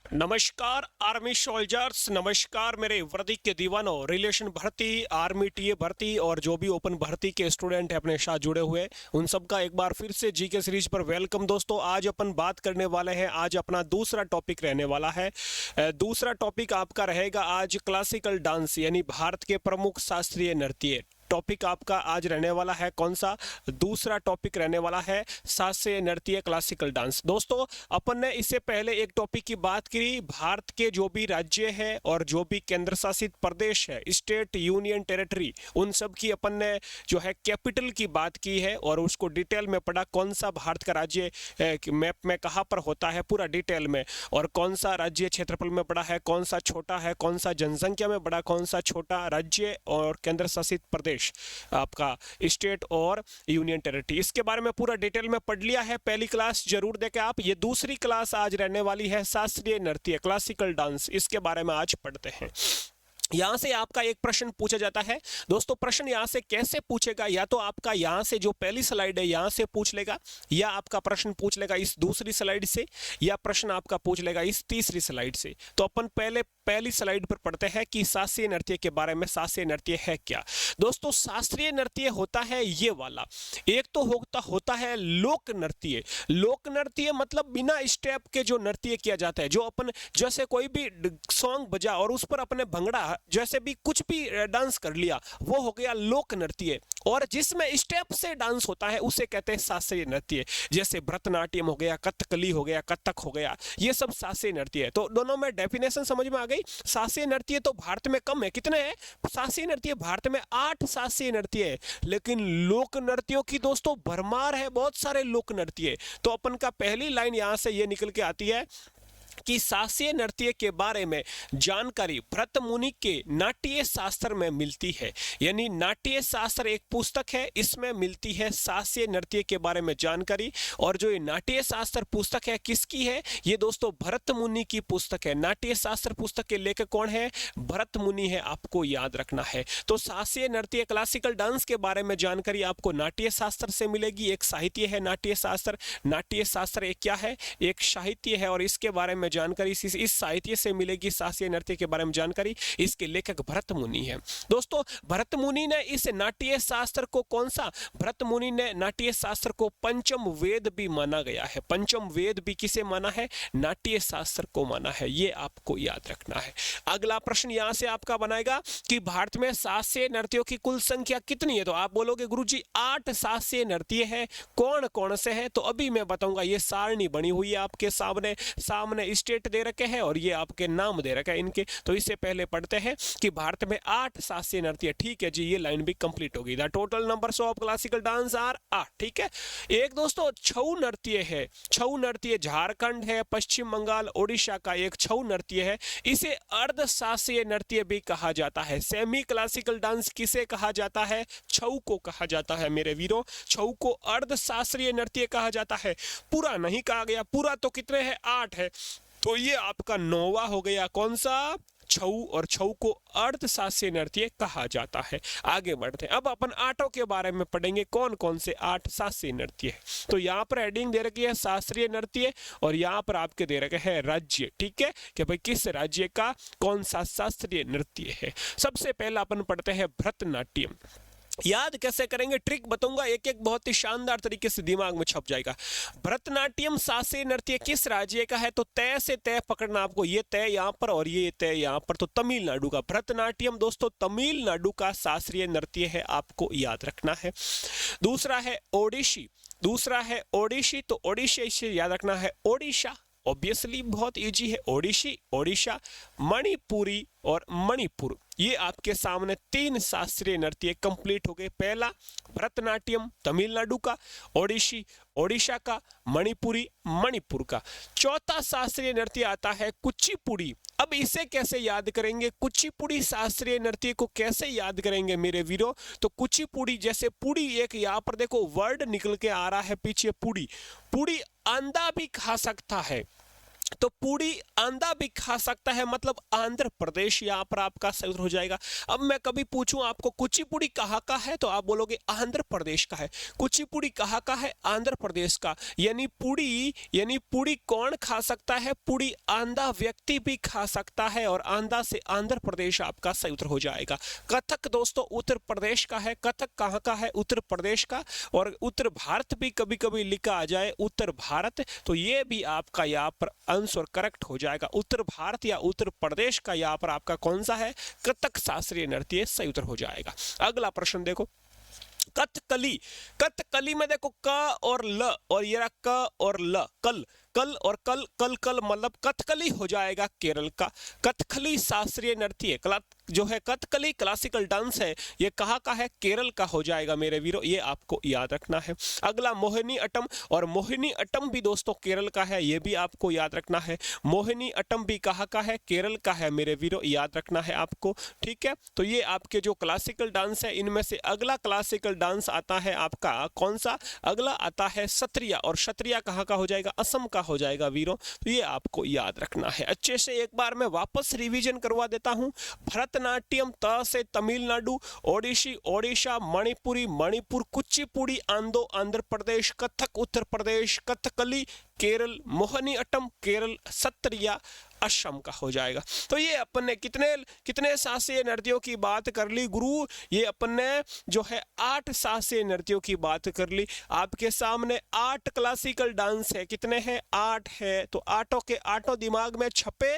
नमस्कार army soldiers, नमस्कार मेरे वर्दी के दीवानों। रिलेशन भर्ती, आर्मी टीए भर्ती और जो भी ओपन भर्ती के स्टूडेंट हैं अपने साथ जुड़े हुए, उन सब का एक बार फिर से जीके सीरीज पर वेलकम। दोस्तों, आज अपन बात करने वाले हैं, आज अपना दूसरा टॉपिक रहने वाला है। दूसरा टॉपिक आपका रहेगा आज क्लासिकल डांस, यानी भारत के प्रमुख शास्त्रीय नृत्य। टॉपिक आपका आज रहने वाला है कौन सा? दूसरा टॉपिक रहने वाला है शास्त्रीय नृत्य, क्लासिकल डांस। दोस्तों, अपन ने इससे पहले एक टॉपिक की बात की, भारत के जो भी राज्य है और जो भी केंद्र शासित प्रदेश है, स्टेट, यूनियन टेरिटरी, उन सब की अपन ने जो है कैपिटल की बात की है और उसको डिटेल में पढ़ा, कौन सा भारत का राज्य मैप में कहाँ पर होता है पूरा डिटेल में, और कौन सा राज्य क्षेत्रफल में बड़ा है, कौन सा छोटा है, कौन सा जनसंख्या में बड़ा, कौन सा छोटा राज्य और केंद्र शासित प्रदेश आपका स्टेट और यूनियन टेरिटरी। इसके बारे में पूरा डिटेल में पढ़ लिया है, पहली क्लास जरूर देखें आप। ये दूसरी क्लास आज रहने वाली है शास्त्रीय नृत्य, क्लासिकल डांस, इसके बारे में आज पढ़ते हैं। यहां से आपका एक प्रश्न पूछा जाता है। दोस्तों, प्रश्न यहां से कैसे पूछेगा? या तो आपका यहां से जो पहली स्लाइड है यहां से पूछ लेगा, या आपका प्रश्न पूछ लेगा इस दूसरी स्लाइड से, या प्रश्न आपका पूछ लेगा इस तीसरी स्लाइड से। तो अपन पहले पहली स्लाइड पर पढ़ते हैं कि शास्त्रीय नृत्य के बारे में। शास्त्रीय नृत्य है क्या? दोस्तों, शास्त्रीय नृत्य होता है ये वाला। एक तो होता है लोक नृत्य। लोक नृत्य मतलब बिना स्टेप के जो नृत्य किया जाता है, जो अपन जैसे कोई भी सॉन्ग बजा और उस पर अपने भंगड़ा जैसे भी कुछ भी डांस कर लिया, वो हो गया लोक नृत्य। और जिसमें स्टेप से डांस होता है उसे कहते हैं शास्त्रीय नृत्य। जैसे भरतनाट्यम हो गया, कथकली हो गया, कथक हो गया, ये सब शास्त्रीय नृत्य है। तो दोनों में डेफिनेशन समझ में आ गई। शास्त्रीय नृत्य तो भारत में कम है, कितने हैं शास्त्रीय नृत्य? भारत में 8 शास्त्रीय नृत्य है, लेकिन लोक नृत्यों की दोस्तों भरमार है, बहुत सारे लोक नृत्य। तो अपन का पहली लाइन यहां से ये निकल के आती है कि शास्त्रीय नृत्य के बारे में जानकारी भरत मुनि के नाट्य शास्त्र में मिलती है। यानी नाट्य शास्त्र एक पुस्तक है, इसमें मिलती है शास्त्रीय नृत्य के बारे में जानकारी। और जो ये नाट्य शास्त्र पुस्तक है किसकी है? ये दोस्तों भरत मुनि की पुस्तक है। नाट्य शास्त्र पुस्तक के लेखक कौन है? भरत मुनि है, आपको याद रखना है। तो शास्त्रीय नृत्य, क्लासिकल डांस के बारे में जानकारी आपको नाट्य शास्त्र से मिलेगी। एक साहित्य है नाट्य शास्त्र। नाट्य शास्त्र एक क्या है? एक साहित्य है, और इसके बारे में जानकारी इस साहित्य से मिलेगी। शास्त्रीय नृत्य के बारे में जानकारी इसके लेखक भरत मुनि है। दोस्तों, भरत मुनि ने इस नाट्य शास्त्र को कौन सा? भरत मुनि ने नाट्य शास्त्र को पंचम वेद भी माना गया है। पंचम वेद भी किसे माना है? नाट्य शास्त्र को माना है। ये आपको याद रखना है। अगला प्रश्न यहां से आपका बनाएगा कि भारत में शास्त्रीय नृत्यों की कुल संख्या कितनी है? तो आप बोलोगे गुरुजी 8 शास्त्रीय नृत्य है, कौन कौन से हैं? तो अभी मैं बताऊंगा। ये सारणी बनी हुई है आपके सामने स्टेट दे रखे हैं और ये आपके नाम दे रखे हैं इनके। तो इससे पहले पढ़ते हैं कि भारत में 8 शास्त्रीय नृत्य। ठीक है जी, ये लाइन भी कंप्लीट होगी। The total numbers of classical dance are 8। ठीक है। एक दोस्तों छऊ नृत्य है। छऊ नृत्य झारखंड है, पश्चिम बंगाल, ओडिशा का एक छऊ नृत्य है। इसे अर्ध शास्त्रीय नृत्य भी कहा जाता है। सेमी क्लासिकल डांस किसे कहा जाता है? छऊ को कहा जाता है मेरे वीरों। छऊ को अर्ध शास्त्रीय नृत्य कहा जाता है। पूरा नहीं कहा गया, पूरा तो कितने हैं? 8 है। तो ये आपका 9वां हो गया, कौन सा? छऊ। और छऊ को अर्ध शास्त्रीय नृत्य कहा जाता है। आगे बढ़ते हैं। अब अपन 8 के बारे में पढ़ेंगे, कौन कौन से 8 शास्त्रीय नृत्य है। तो यहाँ पर हेडिंग दे रखी है शास्त्रीय नृत्य, और यहाँ पर आपके दे रखे हैं राज्य। ठीक है, कि भाई किस राज्य का कौन सा शास्त्रीय नृत्य है। सबसे पहला अपन पढ़ते हैं भरतनाट्यम। याद कैसे करेंगे, ट्रिक बताऊंगा, एक एक बहुत ही शानदार तरीके से दिमाग में छप जाएगा। भरतनाट्यम शास्त्रीय नृत्य किस राज्य का है? तो तय से तय पकड़ना आपको, ये तय यहाँ पर और ये तय यहाँ पर। तो तमिलनाडु का भरतनाट्यम दोस्तों तमिलनाडु का शास्त्रीय नृत्य है, आपको याद रखना है। दूसरा है ओडिशी। दूसरा है ओडिशी, तो ओडिशा से याद रखना है ओडिशा। ऑब्वियसली बहुत इजी है। ओडिशी, ओडिशा, मणिपुरी और मणिपुर। ये आपके सामने 3 शास्त्रीय नृत्य कंप्लीट हो गए। पहला भरतनाट्यम तमिलनाडु का, ओडिशी ओडिशा का, मणिपुरी मणिपुर का। चौथा शास्त्रीय नृत्य आता है कुचिपुड़ी। अब इसे कैसे याद करेंगे? कुचिपुड़ी शास्त्रीय नृत्य को कैसे याद करेंगे मेरे वीरों? तो कुचिपुड़ी, जैसे पुड़ी, एक यहाँ पर देखो वर्ड निकल के आ रहा है पीछे, पुड़ी। पुड़ी अंडा भी खा सकता है। तो पूड़ी आंधा भी खा सकता है, मतलब आंध्र प्रदेश यहाँ पर आपका सही उत्तर हो जाएगा। अब मैं कभी पूछूं आपको कुचिपुड़ी कहाँ का है, तो आप बोलोगे आंध्र प्रदेश का है। कुचिपुड़ी कहाँ का है, आंध्र प्रदेश का। यानी पूड़ी कौन खा सकता है, पूड़ी आंधा व्यक्ति भी खा सकता है, और आंधा से आंध्र प्रदेश आपका सही उत्तर हो जाएगा। कथक दोस्तों उत्तर प्रदेश का है। कथक कहाँ का है, उत्तर प्रदेश का। और उत्तर भारत भी कभी कभी लिखा आ जाए, उत्तर भारत, तो ये भी आपका यहाँ पर आंसर करेक्ट हो जाएगा। उत्तर भारत या उत्तर प्रदेश का यहाँ पर आपका कौन सा है, कथक शास्त्रीय नृत्य सही उत्तर हो जाएगा। अगला प्रश्न देखो, कथकली। कथकली में देखो क और ल, और ये रहा क और ल, कल कल और कल कल कल मतलब कथकली हो जाएगा केरल का। कथकली शास्त्रीय नृत्य जो है, कथकली क्लासिकल डांस है, ये कहाँ का है, केरल का हो जाएगा मेरे वीरों, ये आपको याद रखना है। अगला मोहिनी अट्टम, और मोहिनी अट्टम भी दोस्तों केरल का है, ये भी आपको याद रखना है। मोहिनी अट्टम भी कहाँ का है, केरल का है मेरे वीरों, याद रखना है आपको, ठीक है। तो ये आपके जो क्लासिकल डांस है, इनमें से अगला क्लासिकल डांस आता है आपका कौन सा, अगला आता है सत्रिया, और सत्रिया कहाँ का हो जाएगा, असम का हो जाएगा वीरों। तो ये आपको याद रखना है अच्छे से। एक बार मैं वापस रिवीजन करवा देता हूं। भरतनाट्यम त से तमिलनाडु, ओडिसी ओडिशा, मणिपुरी मणिपुर, कुचिपुड़ी आंधो आंध्र प्रदेश, कथक उत्तर प्रदेश, कथकली केरल, मोहिनी अट्टम केरल, सत्रिया असम का हो जाएगा। तो ये अपन ने कितने शास्त्रीय नृत्यों की बात कर ली गुरु, ये अपन ने जो है 8 शास्त्रीय नृत्यों की बात कर ली। आपके सामने 8 क्लासिकल डांस है, कितने हैं, 8 है। तो 8 के 8 दिमाग में छपे,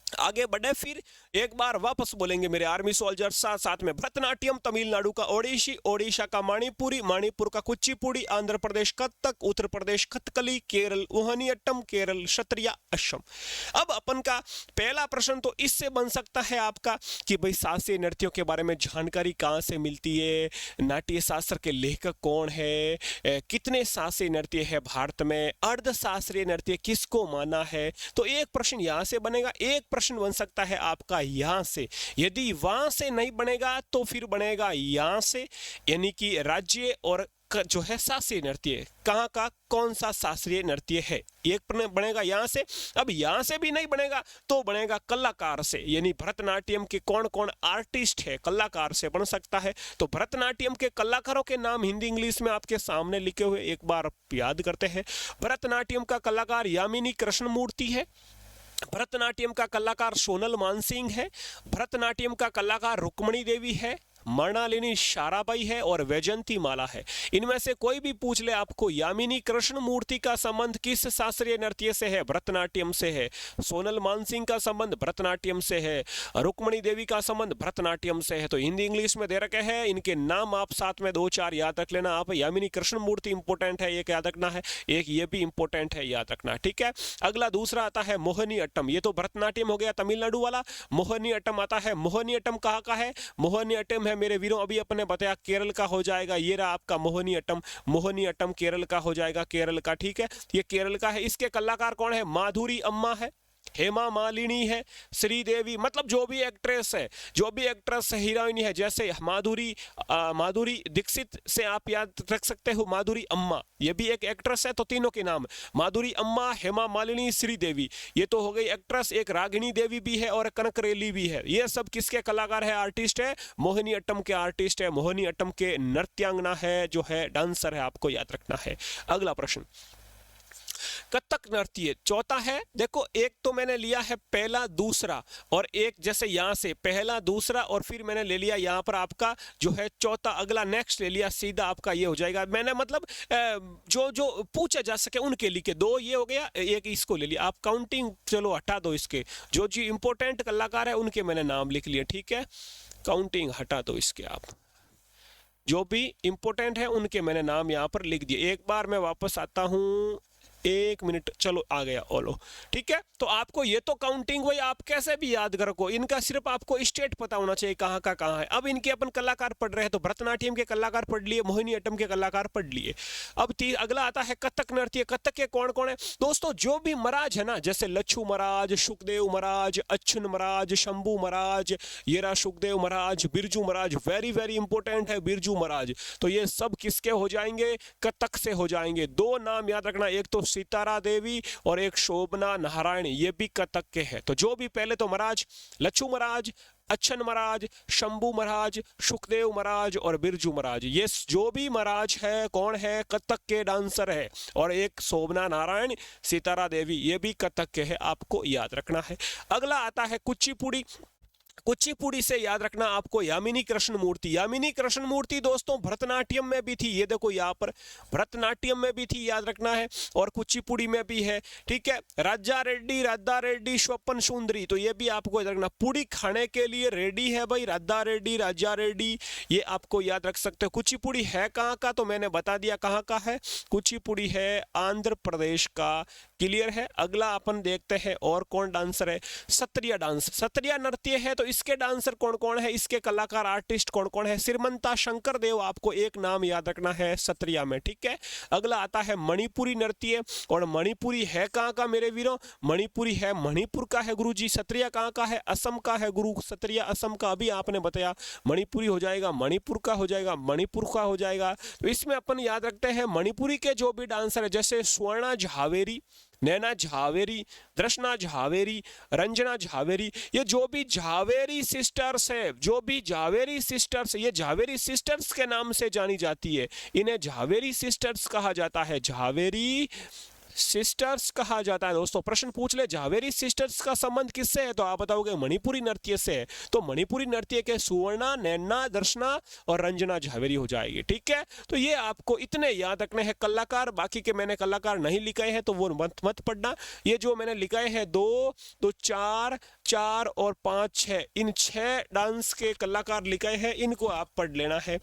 आगे बढ़े, फिर एक बार वापस बोलेंगे मेरे आर्मी सोल्जर साथ साथ में। भरतनाट्यम तमिलनाडु का, ओडिसी ओडिशा का, मणिपुरी मणिपुर का, कुचिपुड़ी आंध्र प्रदेश, कथक उत्तर प्रदेश, कथकली केरल, मोहिनी अट्टम केरल, सत्रिया असम। अब अपन का पहला प्रश्न तो इससे बन सकता है आपका कि भाई शास्त्रीय नृत्यों के बारे में जानकारी कहाँ से मिलती है, नाट्य शास्त्र के लेखक कौन है, कितने शास्त्रीय नृत्य है भारत में, अर्ध शास्त्रीय नृत्य किसको माना है। तो एक प्रश्न यहाँ से बनेगा, एक प्रश्न बन सकता है आपका यहां से। यदि वहां से नहीं बनेगा तो फिर बनेगा यहां से, यानी कि राज्य और जो है शास्त्रीय नृत्य कहाँ का, कौन सा शास्त्रीय नृत्य है, एक प्रश्न बनेगा यहां से। अब यहां से भी नहीं बनेगा तो बनेगा कलाकार से, यानी भरतनाट्यम के कौन कौन आर्टिस्ट है, कलाकार से बन सकता है। तो भरतनाट्यम के कलाकारों के नाम हिंदी इंग्लिश में आपके सामने लिखे हुए, एक बार याद करते हैं। भरतनाट्यम का कलाकार यामिनी कृष्णमूर्ति है, भरतनाट्यम का कलाकार सोनल मानसिंह है, भरतनाट्यम का कलाकार रुक्मणी देवी है, मृणालिनी साराभाई है, और वैजंती माला है। इनमें से कोई भी पूछ ले आपको, यामिनी कृष्ण मूर्ति का संबंध किस शास्त्रीय नृत्य से है, भरतनाट्यम से है। सोनल मानसिंह का संबंध भरतनाट्यम से है, रुक्मणी देवी का संबंध भरतनाट्यम से है। तो हिंदी इंग्लिश में दे रखे हैं, इनके नाम आप साथ में 2-4 याद रख लेना। आप यामिनी कृष्ण मूर्ति इंपोर्टेंट है, एक याद रखना है, एक ये भी इंपोर्टेंट है, याद रखना, ठीक है। अगला दूसरा आता है मोहिनी अट्टम, ये तो भरतनाट्यम हो गया तमिलनाडु वाला। मोहिनी अट्टम आता है, मोहिनी अट्टम कहाँ का है, मोहिनी अट्टम मेरे वीरों अभी अपने बताया केरल का हो जाएगा। ये रहा आपका मोहिनी अट्टम, मोहिनी अट्टम केरल का हो जाएगा, केरल का, ठीक है, ये केरल का है। इसके कलाकार कौन है, माधुरी अम्मा है, हेमा मालिनी है, श्रीदेवी, मतलब जो भी एक्ट्रेस है, जो भी एक्ट्रेस हीरोइन है, जैसे माधुरी दीक्षित से आप याद रख सकते हो माधुरी अम्मा, ये भी एक एक्ट्रेस है। तो तीनों के नाम माधुरी अम्मा, हेमा मालिनी, श्रीदेवी, ये तो हो गई एक्ट्रेस। एक रागिनी देवी भी है और कनक रेली भी है। ये सब किसके कलाकार है, आर्टिस्ट है, मोहिनी अट्टम के आर्टिस्ट है, मोहिनी अट्टम के नृत्यांगना है, जो है डांसर है, आपको याद रखना है। अगला प्रश्न, कथक नृत्य चौथा है। देखो एक तो मैंने लिया है पहला दूसरा, और एक जैसे यहां से पहला दूसरा, और फिर मैंने ले लिया यहां पर आपका जो है चौथा, अगला नेक्स्ट ले लिया, सीधा आपका ये हो जाएगा। मैंने मतलब जो जो पूछा जा सके उनके लिखे, 2 ये हो गया, एक इसको ले लिया। आप काउंटिंग चलो हटा दो, इसके जो जो इंपॉर्टेंट कलाकार है उनके मैंने नाम लिख लिए, ठीक है, काउंटिंग हटा दो इसके, आप जो भी इंपॉर्टेंट है उनके मैंने नाम यहाँ पर लिख दिए। एक बार मैं वापस आता हूँ, 1 मिनट, चलो आ गया ओलो, ठीक है। तो आपको ये तो काउंटिंग हुई, आप कैसे भी याद रखो, इनका सिर्फ आपको स्टेट पता होना चाहिए कहाँ का कहाँ है। अब इनके अपन कलाकार पढ़ रहे हैं, तो भरतनाट्यम के कलाकार पढ़ लिए, मोहिनी अट्टम के कलाकार पढ़ लिए। अब अगला आता है कथक नृत्य। कथक के कौन कौन है दोस्तों, जो भी महाराज है ना, जैसे लच्छू महाराज, सुखदेव महाराज, अच्छुन महाराज, शंभू महाराज, येरा सुखदेव महाराज, Birju Maharaj, very very important है बिरजू महाराज। तो ये सब किसके हो जाएंगे, कथक से हो जाएंगे। 2 नाम याद रखना, एक तो सितारा देवी और एक शोभना नारायण, ये भी कथक के हैं। तो जो भी पहले तो महाराज लच्छू महाराज, अच्छन महाराज, शंभू महाराज, सुखदेव महाराज और बिरजू महाराज, ये जो भी महाराज है कौन है, कथक के डांसर है। और एक शोभना नारायण, सितारा देवी, ये भी कथक के है, आपको याद रखना है। अगला आता है कुचिपुड़ी। कुचिपुड़ी से याद रखना आपको यामिनी कृष्ण मूर्ति। यामिनी कृष्ण मूर्ति दोस्तों भरतनाट्यम में भी थी, ये देखो यहाँ पर भरतनाट्यम में भी थी, याद रखना है, और कुचिपुड़ी में भी है। ठीक है, राजा रेड्डी, स्वपन सुंदरी, तो ये भी आपको याद रखना। पूड़ी खाने के लिए रेडी है भाई, राजा रेड्डी, ये आपको याद रख सकते हो। कुचिपुड़ी है कहाँ का, तो मैंने बता दिया कहाँ का है। कुचिपुड़ी है आंध्र प्रदेश का, क्लियर है। अगला अपन देखते हैं और कौन डांसर है, सत्रिया डांस। सत्रिया नृत्य है, तो इसके डांसर कौन कौन है, इसके कलाकार आर्टिस्ट कौन कौन है, श्रीमंता शंकर देव, आपको एक नाम याद रखना है सत्रिया में। ठीक है, अगला आता है मणिपुरी नृत्य, और मणिपुरी है कहाँ का मेरे वीरों, मणिपुरी है मणिपुर का है गुरुजी। सत्रिया कहाँ का है, असम का है गुरु, सत्रिया असम का, अभी आपने बताया। मणिपुरी हो जाएगा, मणिपुर का हो जाएगा, मणिपुर का हो जाएगा। तो इसमें अपन याद रखते हैं मणिपुरी के जो भी डांसर है, जैसे स्वर्णा झावेरी, नैना झावेरी, दर्शना झावेरी, रंजना झावेरी, ये जो भी झावेरी सिस्टर्स है, जो भी झावेरी सिस्टर्स, ये झावेरी सिस्टर्स के नाम से जानी जाती है, इन्हें झावेरी सिस्टर्स कहा जाता है, झावेरी सिस्टर्स कहा जाता है। दोस्तों प्रश्न पूछ ले झावेरी सिस्टर्स का संबंध किससे है, तो आप बताओगे मणिपुरी नृत्य से है। तो मणिपुरी नृत्य के सुवर्णा, नैना, दर्शना और रंजना झावेरी हो जाएगी। ठीक है, तो ये आपको इतने याद रखने हैं कलाकार। बाकी के मैंने कलाकार नहीं लिखे हैं, तो वो मत पढ़ना। ये जो मैंने लिखे हैं 2, तो 4, 4 और 5, 6, इन 6 डांस के कलाकार लिखे हैं, इनको आप पढ़ लेना है।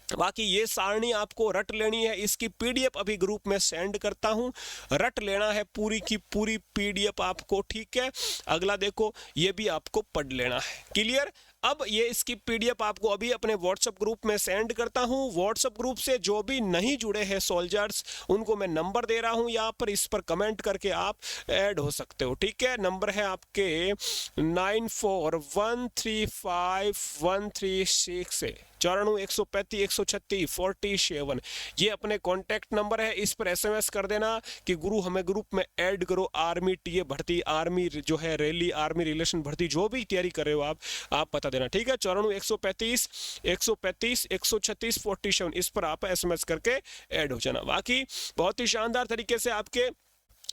बाकी ये सारणी आपको रट लेनी है, इसकी पीडीएफ अभी ग्रुप में सेंड करता हूं, रट लेना है पूरी की पूरी पीडीएफ आपको। ठीक है, अगला देखो ये भी आपको पढ़ लेना है, क्लियर। अब ये इसकी पीडीएफ आपको अभी अपने व्हाट्सएप ग्रुप में सेंड करता हूं। व्हाट्सएप ग्रुप से जो भी नहीं जुड़े हैं सोल्जर्स, उनको मैं नंबर दे रहा हूं यहाँ पर, इस पर कमेंट करके आप ऐड हो सकते हो। ठीक है, नंबर है आपके 94135136 94-135-136-47। ये अपने कॉन्टैक्ट नंबर है, इस पर SMS कर देना कि गुरु हमें ग्रुप में ऐड करो। आर्मी टीए भर्ती, आर्मी जो है रैली, आर्मी रिलेशन भर्ती, जो भी तैयारी कर रहे हो आप बता देना। ठीक है, 94-135-136-47, इस पर आप SMS करके ऐड हो जाना। बाकी बहुत ही शानदार तरीके से आपके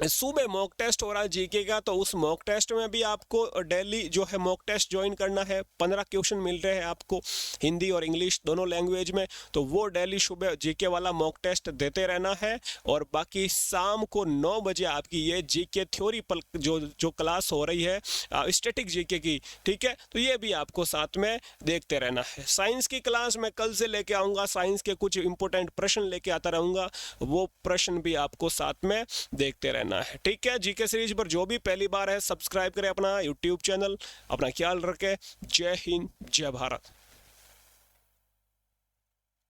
सुबह मॉक टेस्ट हो रहा है जीके का, तो उस मॉक टेस्ट में भी आपको डेली जो है मॉक टेस्ट ज्वाइन करना है। 15 क्वेश्चन मिल रहे हैं आपको हिंदी और इंग्लिश दोनों लैंग्वेज में, तो वो डेली सुबह जीके वाला मॉक टेस्ट देते रहना है। और बाकी शाम को 9 बजे आपकी ये जीके थ्योरी जो क्लास हो रही है स्टैटिक जीके की, ठीक है, तो ये भी आपको साथ में देखते रहना है। साइंस की क्लास मैं कल से लेके आऊँगा, साइंस के कुछ इंपॉर्टेंट प्रश्न लेके आता रहूँगा, वो प्रश्न भी आपको साथ में देखते रहना है। ठीक है, जीके सीरीज पर जो भी पहली बार है सब्सक्राइब करें अपना यूट्यूब चैनल। अपना ख्याल रखें। जय हिंद, जय भारत।